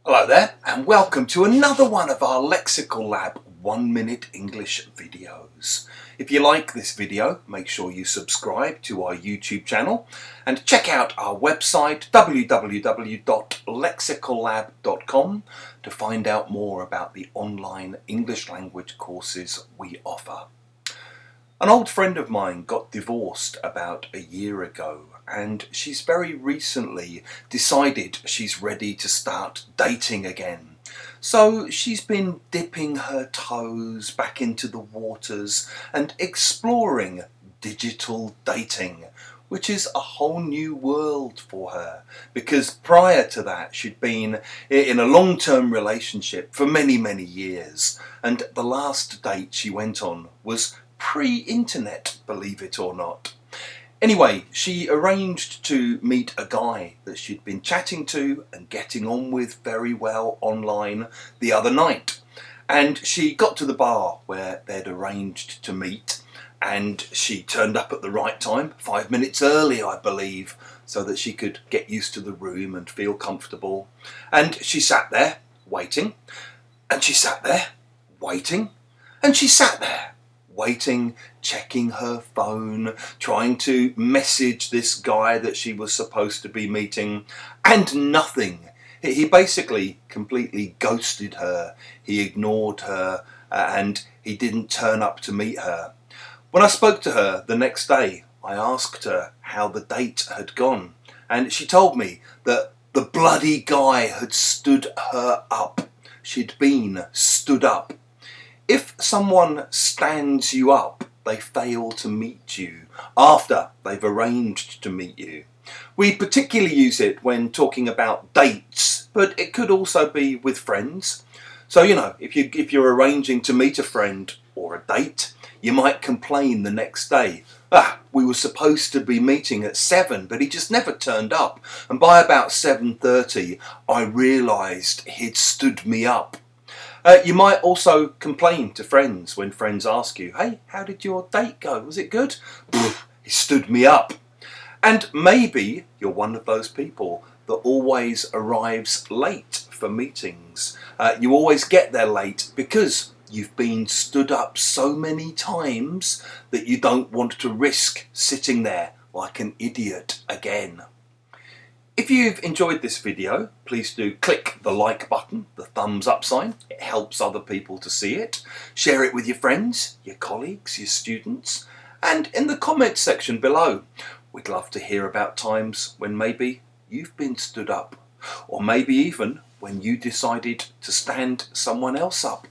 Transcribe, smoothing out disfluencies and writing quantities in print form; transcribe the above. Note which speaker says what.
Speaker 1: Hello there and welcome to another one of our Lexical Lab 1-minute English videos. If you like this video, make sure you subscribe to our YouTube channel and check out our website www.lexicallab.com to find out more about the online English language courses we offer. An old friend of mine got divorced about a year ago and she's very recently decided she's ready to start dating again. So she's been dipping her toes back into the waters and exploring digital dating, which is a whole new world for her because prior to that she'd been in a long-term relationship for many years, and the last date she went on was pre-internet, believe it or not. Anyway, she arranged to meet a guy that she'd been chatting to and getting on with very well online the other night. And she got to the bar where they'd arranged to meet, and she turned up at the right time, 5 minutes early I believe, so that she could get used to the room and feel comfortable. And she sat there waiting, and she sat there waiting, and she sat there waiting, checking her phone, trying to message this guy that she was supposed to be meeting, and nothing. He basically completely ghosted her. He ignored her and he didn't turn up to meet her. When I spoke to her the next day, I asked her how the date had gone, and she told me that the bloody guy had stood her up. She'd been stood up. If someone stands you up, they fail to meet you after they've arranged to meet you. We particularly use it when talking about dates, but it could also be with friends. So, if you're arranging to meet a friend or a date, you might complain the next day. We were supposed to be meeting at 7, but he just never turned up. And by about 7:30, I realised he'd stood me up. You might also complain to friends when friends ask you, hey, how did your date go? Was it good? He stood me up. And maybe you're one of those people that always arrives late for meetings. You always get there late because you've been stood up so many times that you don't want to risk sitting there like an idiot again. If you've enjoyed this video, please do click the like button, the thumbs up sign. It helps other people to see it. Share it with your friends, your colleagues, your students, and in the comments section below. We'd love to hear about times when maybe you've been stood up, or maybe even when you decided to stand someone else up.